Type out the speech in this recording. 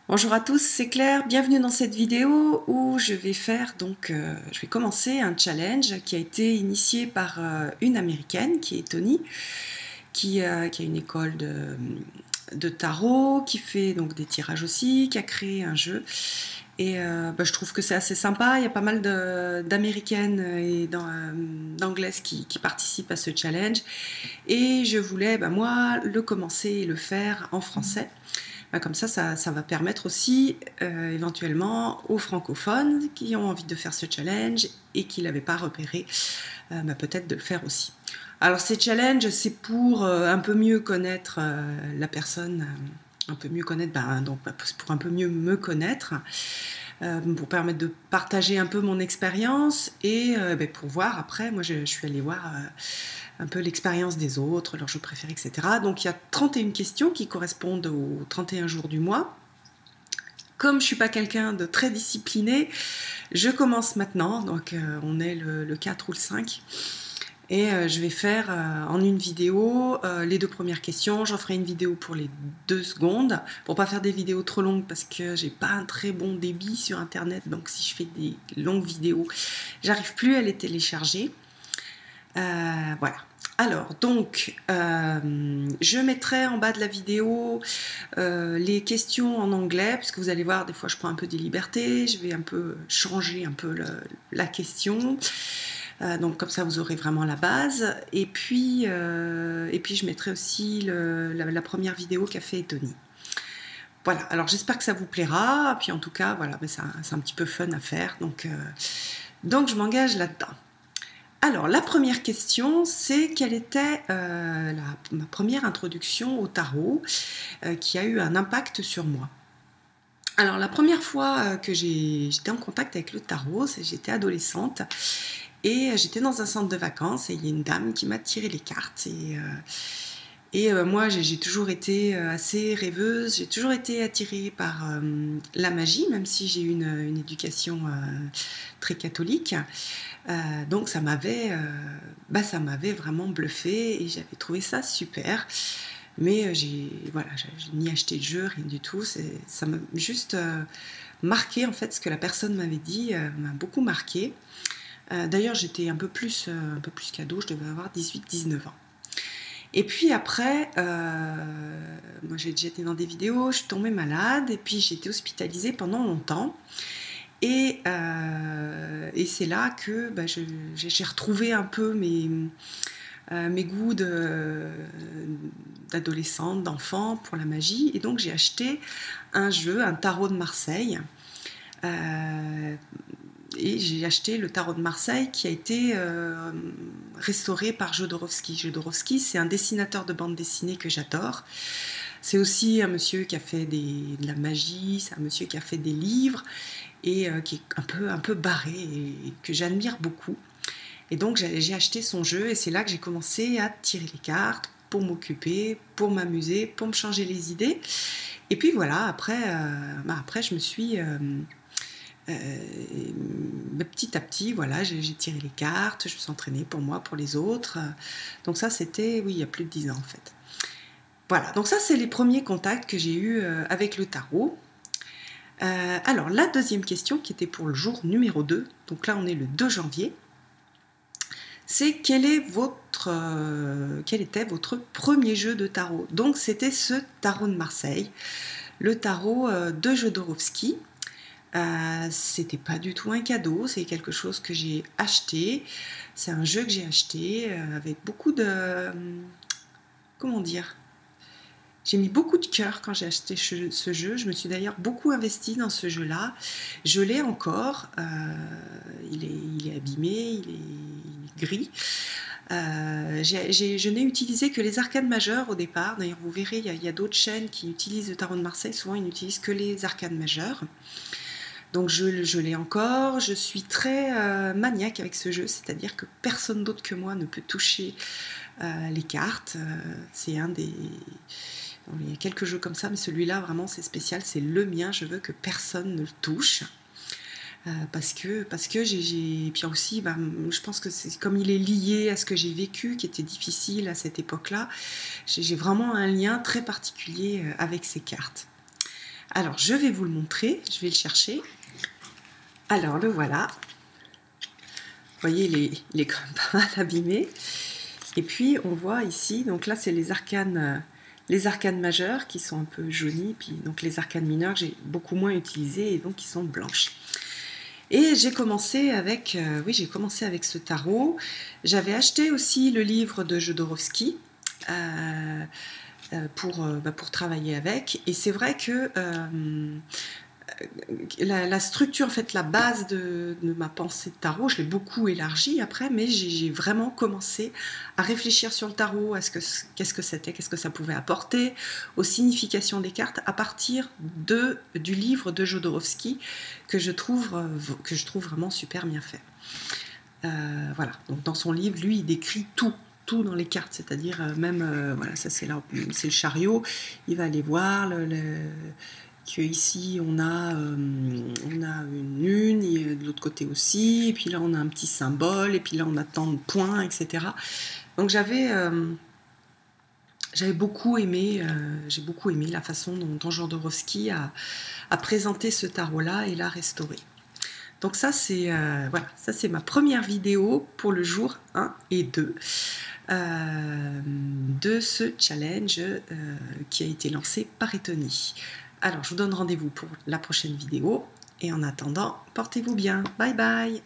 Bonjour à tous, c'est Claire, bienvenue dans cette vidéo où je vais je vais commencer un challenge qui a été initié par une américaine qui est Tony, qui a une école de tarot, qui fait donc des tirages aussi, qui a créé un jeu. Et je trouve que c'est assez sympa, il y a pas mal d'américaines et d'anglaises qui participent à ce challenge. Et je voulais, moi, le commencer et le faire en français. Comme ça va permettre aussi éventuellement aux francophones qui ont envie de faire ce challenge et qui ne l'avaient pas repéré, peut-être de le faire aussi. Alors ces challenges, c'est pour un peu mieux connaître la personne, un peu mieux connaître, pour un peu mieux me connaître, pour permettre de partager un peu mon expérience et pour voir après, moi je suis allée voir un peu l'expérience des autres, leurs jeux préférés, etc. Donc il y a 31 questions qui correspondent aux 31 jours du mois. Comme je ne suis pas quelqu'un de très discipliné, je commence maintenant, donc on est le 4 ou le 5. Et je vais faire en une vidéo les deux premières questions. J'en ferai une vidéo pour les 2 secondes, pour pas faire des vidéos trop longues parce que j'ai pas un très bon débit sur internet. Donc si je fais des longues vidéos, j'arrive plus à les télécharger. Voilà. Alors, donc, je mettrai en bas de la vidéo les questions en anglais, parce que vous allez voir, des fois, je prends un peu des libertés, je vais un peu changer un peu la question. Donc, comme ça, vous aurez vraiment la base. Et puis je mettrai aussi la première vidéo qu'a fait Tony. Voilà, alors j'espère que ça vous plaira. Puis en tout cas, voilà, c'est un petit peu fun à faire. Donc je m'engage là-dedans. Alors, la première question, c'est quelle était ma première introduction au tarot qui a eu un impact sur moi. Alors, la première fois que j'étais en contact avec le tarot, j'étais adolescente et j'étais dans un centre de vacances et il y a une dame qui m'a tiré les cartes moi, j'ai toujours été assez rêveuse, j'ai toujours été attirée par la magie, même si j'ai eu une éducation très catholique. Donc ça m'avait vraiment bluffé et j'avais trouvé ça super. Mais j'ai ni acheté de jeu, rien du tout. Ça m'a juste marqué en fait ce que la personne m'avait dit, m'a beaucoup marqué. D'ailleurs j'étais un peu plus qu'ado, je devais avoir 18-19 ans. Et puis après, moi j'ai déjà été dans des vidéos, je suis tombée malade et puis j'ai été hospitalisée pendant longtemps. Et c'est là que j'ai retrouvé un peu mes goûts d'adolescente, d'enfant pour la magie. Et donc j'ai acheté un jeu, un tarot de Marseille. Et j'ai acheté le tarot de Marseille qui a été restauré par Jodorowsky. Jodorowsky, c'est un dessinateur de bande dessinée que j'adore. C'est aussi un monsieur qui a fait de la magie, c'est un monsieur qui a fait des livres et qui est un peu barré et que j'admire beaucoup. Et donc j'ai acheté son jeu et c'est là que j'ai commencé à tirer les cartes pour m'occuper, pour m'amuser, pour me changer les idées. Et puis voilà, après je me suis... petit à petit, voilà, j'ai tiré les cartes, je me suis entraînée pour moi, pour les autres. Donc ça, c'était, oui, il y a plus de 10 ans en fait. Voilà, donc ça, c'est les premiers contacts que j'ai eus avec le tarot. Alors, la deuxième question, qui était pour le jour numéro 2, donc là, on est le 2 janvier, c'est quel était votre premier jeu de tarot. Donc, c'était ce tarot de Marseille, le tarot de Jodorowsky. C'était pas du tout un cadeau, c'est quelque chose que j'ai acheté. C'est un jeu que j'ai acheté avec beaucoup de... comment dire, j'ai mis beaucoup de cœur quand j'ai acheté ce jeu. Je me suis d'ailleurs beaucoup investie dans ce jeu-là. Je l'ai encore. Il est abîmé, il est gris. Je n'ai utilisé que les arcanes majeures au départ. D'ailleurs, vous verrez, il y a d'autres chaînes qui utilisent le tarot de Marseille. Souvent, ils n'utilisent que les arcanes majeures. Donc je l'ai encore. Je suis très maniaque avec ce jeu, c'est-à-dire que personne d'autre que moi ne peut toucher les cartes. C'est un des... Il y a quelques jeux comme ça, mais celui-là, vraiment, c'est spécial. C'est le mien. Je veux que personne ne le touche. Parce que j'ai... Puis aussi, je pense que c'est comme il est lié à ce que j'ai vécu, qui était difficile à cette époque-là. J'ai vraiment un lien très particulier avec ces cartes. Alors, je vais vous le montrer, je vais le chercher. Alors, le voilà. Vous voyez, il est quand même pas mal abîmé. Et puis, on voit ici, donc là, c'est les arcanes majeures qui sont un peu jaunies, puis donc les arcanes mineures, j'ai beaucoup moins utilisées et donc qui sont blanches. Et j'ai commencé avec, j'ai commencé avec ce tarot. J'avais acheté aussi le livre de Jodorowsky pour travailler avec. Et c'est vrai que la structure, en fait, la base de ma pensée de tarot, je l'ai beaucoup élargie après, mais j'ai vraiment commencé à réfléchir sur le tarot, à qu'est-ce que c'était, qu'est-ce que ça pouvait apporter, aux significations des cartes, à partir du livre de Jodorowsky que je trouve vraiment super bien fait. Voilà, donc dans son livre, lui, il décrit tout dans les cartes, c'est-à-dire voilà, ça c'est le chariot, il va aller voir que ici on a une lune, et de l'autre côté aussi, et puis là on a un petit symbole, et puis là on a tant de points, etc. Donc j'avais beaucoup aimé, j'ai beaucoup aimé la façon dont Jodorowsky a présenté ce tarot-là et l'a restauré. Donc ça c'est voilà, ça c'est ma première vidéo pour le jour 1 et 2 de ce challenge qui a été lancé par Etony. Alors je vous donne rendez-vous pour la prochaine vidéo et en attendant, portez-vous bien. Bye bye.